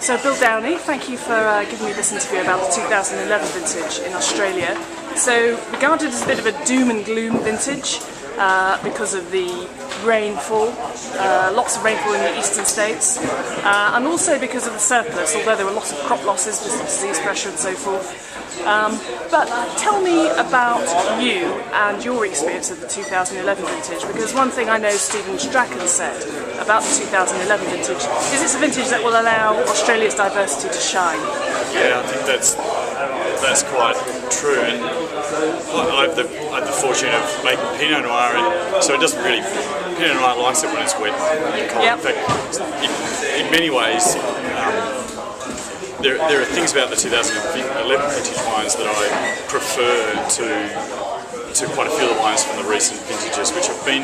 So Bill Downie, thank you for giving me this interview about the 2011 vintage in Australia. So regarded as a bit of a doom and gloom vintage because of the rainfall, lots of rainfall in the eastern states, and also because of the surplus, although there were lots of crop losses with disease pressure and so forth. But tell me about you and your experience of the 2011 vintage, because one thing I know Stephen Strachan said about the 2011 vintage is it's a vintage that will allow Australia's diversity to shine. Yeah, I think that's quite true. And I had the fortune of making Pinot Noir, and so it doesn't really. Pinot Noir likes it when it's wet and cold. Yep. In fact, in many ways, there are things about the 2011 vintage wines that I prefer to quite a few of the wines from the recent vintages, which have been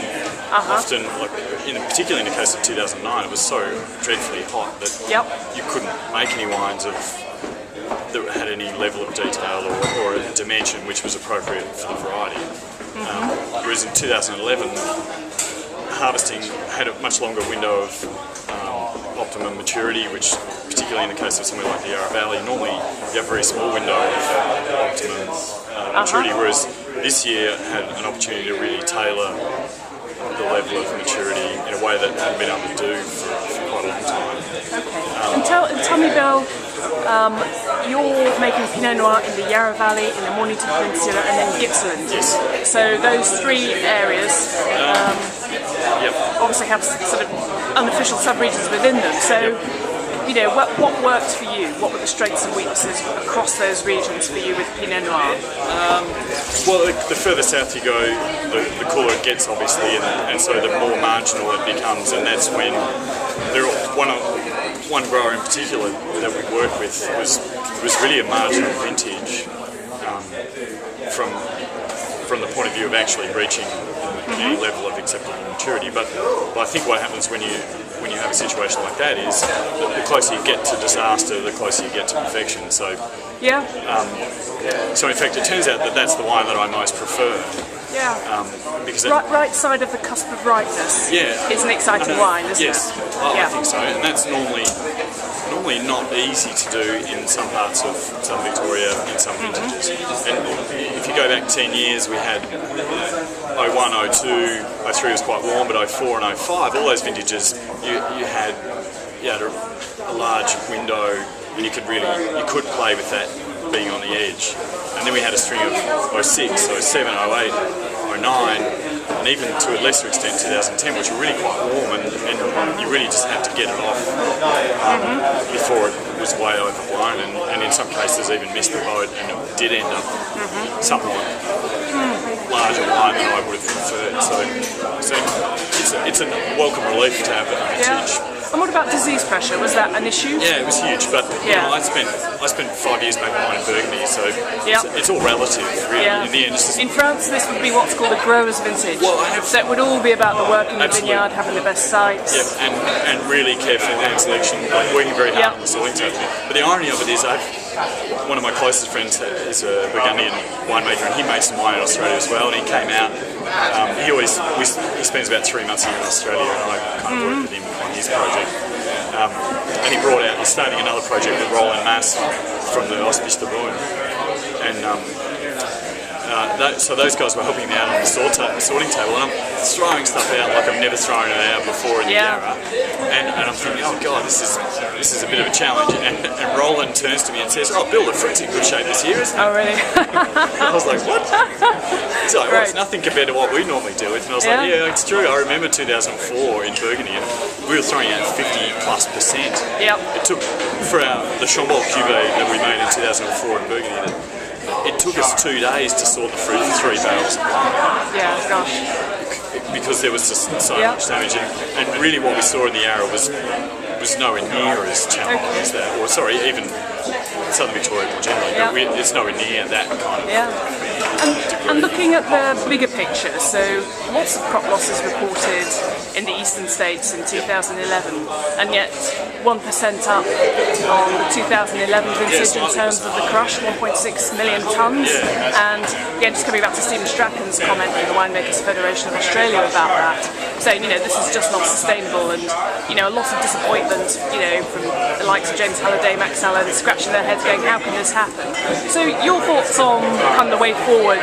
often, like particularly in the case of 2009, it was so dreadfully hot that you couldn't make any wines that had any level of detail or a dimension which was appropriate for the variety. Whereas in 2011, harvesting had a much longer window of optimum maturity, which particularly in the case of somewhere like the Yarra Valley, normally you have a very small window of optimum maturity, whereas this year had an opportunity to really tailor the level of maturity in a way that hadn't been able to do for quite a long time. Okay. And tell me, Bill, you're making Pinot Noir in the Yarra Valley, in the Mornington Peninsula, and then Gippsland. Yes. So those three areas obviously have sort of unofficial sub-regions within them. So, you know, what worked for you? What were the strengths and weaknesses across those regions for you with Pinot Noir? Well, the further south you go, the cooler it gets, obviously, and so the more marginal it becomes, and that's when one grower in particular that we work with was really a marginal vintage from the point of view of actually reaching any level of acceptable maturity. But I think what happens when you have a situation like that is that the closer you get to disaster, the closer you get to perfection. So so in fact it turns out that that's the wine that I most prefer. Because right side of the cusp of ripeness is an exciting wine, isn't it? I think so, and that's normally not easy to do in some parts of Southern Victoria in some vintages. And if you go back 10 years, we had 01, 02, 03 was quite warm, but 04 and 05, all those vintages, you had a large window, and you could play with that being on the edge. And then we had a string of 06, 07, 08, 09, and even to a lesser extent 2010, which were really quite warm, and you really just had to get it off before it was way overblown, and in some cases even missed the boat, and it did end up somewhat larger wine than I would have preferred. So it's a welcome relief to have that vintage. And what about disease pressure? Was that an issue? Yeah, it was huge, but you know, I spent 5 years making wine in Burgundy, so it's all relative, really. In the end, it's just... In France, this would be what's called a grower's vintage. Well, so it would all be about the work in the vineyard, having the best sites. And really careful hand selection, like working very hard on the sorting table. But the irony of it is, one of my closest friends is a Burgundian winemaker, and he made some wine in Australia as well, and he came out. He spends about 3 months a year in Australia, and I kind of worked with him on his project. And he's starting another project with Roland Mass from the Hospice de Beaune. And so those guys were helping me out on the sorting table, and I'm throwing stuff out like I've never thrown it out before in the Yarra. And I'm thinking, oh God, this is a bit of a challenge. And Roland turns to me and says, oh Bill, the fruit's in good shape this year, isn't it? Oh really? I was like, what? He's like, well, it's nothing compared to what we normally do it. And I was like, yeah, it's true. I remember 2004 in Burgundy, and we were throwing out 50+%. It took, for the Chambord cuvee that we made in 2004 in Burgundy, it took us 2 days to sort the fruit in 3 barrels of wine. Yeah, gosh. Because there was just so much damage, and really what we saw in the Yarra was nowhere near as challenging as that, or sorry, even Southern Victoria more generally, but it's nowhere near that kind of And looking at the bigger picture, so lots of crop losses reported in the eastern states in 2011, and yet 1% up on the 2011 vintage in terms of the crush, 1.6 million tonnes. And again, just coming back to Stephen Strachan's comment from the Winemakers Federation of Australia about that, saying, you know, this is just not sustainable, and, you know, a lot of disappointment and, you know, from the likes of James Halliday, Max Allen, scratching their heads going, how can this happen? So your thoughts on kind of the way forward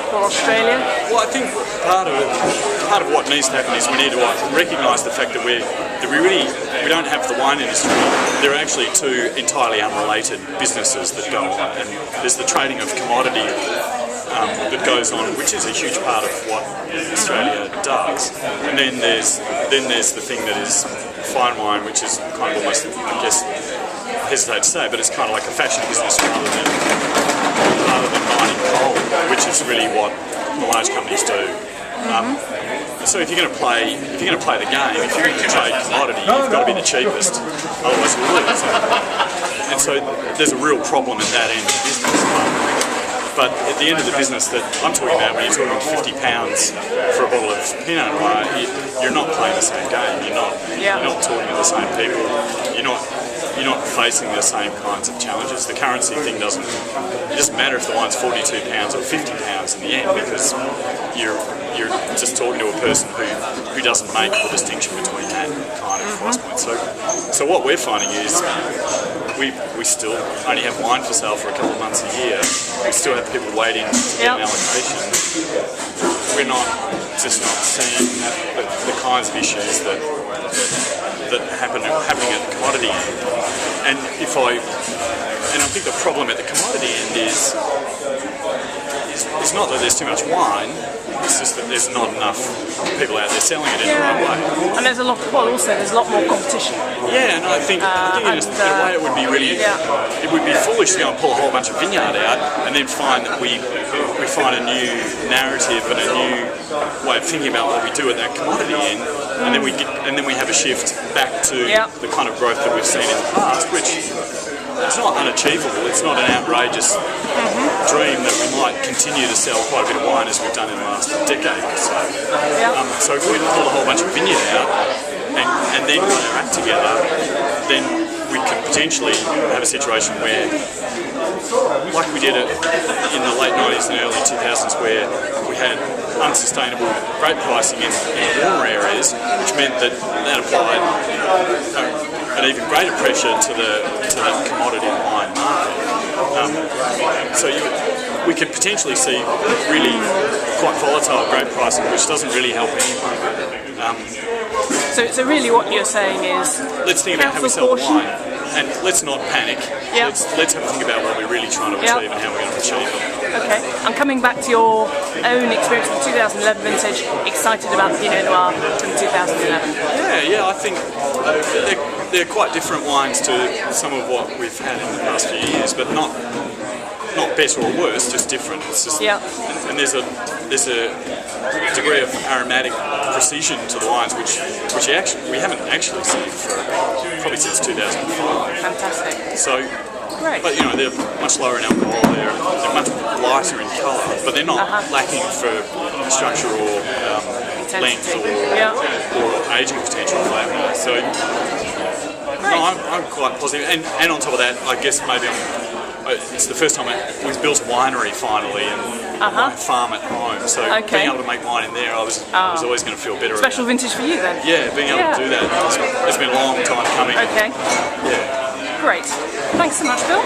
for Australia? Well, I think part of what needs to happen is we need to recognise the fact that we don't have the wine industry. There are actually two entirely unrelated businesses that go on, and there's the trading of commodity that goes on, which is a huge part of what Australia does. And then there's the thing that is fine wine, which is kind of almost, I guess, I hesitate to say, but it's kind of like a fashion business rather than mining coal, which is really what the large companies do. So if you're going to play the game, if you're going to trade commodity, you've got to be the cheapest, otherwise you'll lose. And so there's a real problem at that end of the business. But at the end of the business that I'm talking about, when you're talking £50 for a bottle of Pinot Noir, you're not playing the same game. You're not talking to the same people. You're not facing the same kinds of challenges. The currency thing doesn't matter if the wine's £42 or £50 in the end, because you're just talking to a person who doesn't make the distinction between that kind of price point. So what we're finding is we still only have wine for sale for a couple of months a year. We still have people waiting to get an allocation. We're not seeing the kinds of issues that happening at the commodity end. And I think the problem at the commodity end is not that there's too much wine. It's just that there's not enough people out there selling it in the right way. And there's a lot more competition. Yeah, and I think in a way it would be really, it would be foolish to go and pull a whole bunch of vineyard out and then find that we find a new narrative and a new way of thinking about what we do at that commodity end, and then we have a shift back to the kind of growth that we've seen in the past, which it's not unachievable. It's not an outrageous dream that we might continue to sell quite a bit of wine as we've done in the last decade or so. So if we pull a whole bunch of vineyard out and then got our act together, then we could potentially have a situation where, like we did it in the late 90s and early 2000s, where we had unsustainable grape pricing in warmer areas, which meant that applied an even greater pressure to that commodity wine market. So we could potentially see really quite volatile grape pricing, which doesn't really help anyone. So really what you're saying is, let's think about how we sell wine, and let's not panic. Let's have a think about what we're really trying to achieve and how we're going to achieve it. Okay, I'm coming back to your own experience with the 2011 vintage. Excited about Pinot Noir from 2011. Yeah, I think they're quite different wines to some of what we've had in the past few years, but not better or worse, just different. It's just, and there's a degree of aromatic precision to the wines which we haven't actually seen for probably since 2005. Fantastic. So, great. But they're much lower in alcohol. They're much lighter in colour, but they're not lacking for structure or length or aging potential flavour. So, no, I'm quite positive. And on top of that, I guess maybe it's the first time we've built a winery finally and my farm at home. So being able to make wine in there, I was always going to feel better. Special vintage for you then? Yeah, being able to do that. It's been a long time coming. Okay. Yeah. Great. Thanks so much, Bill.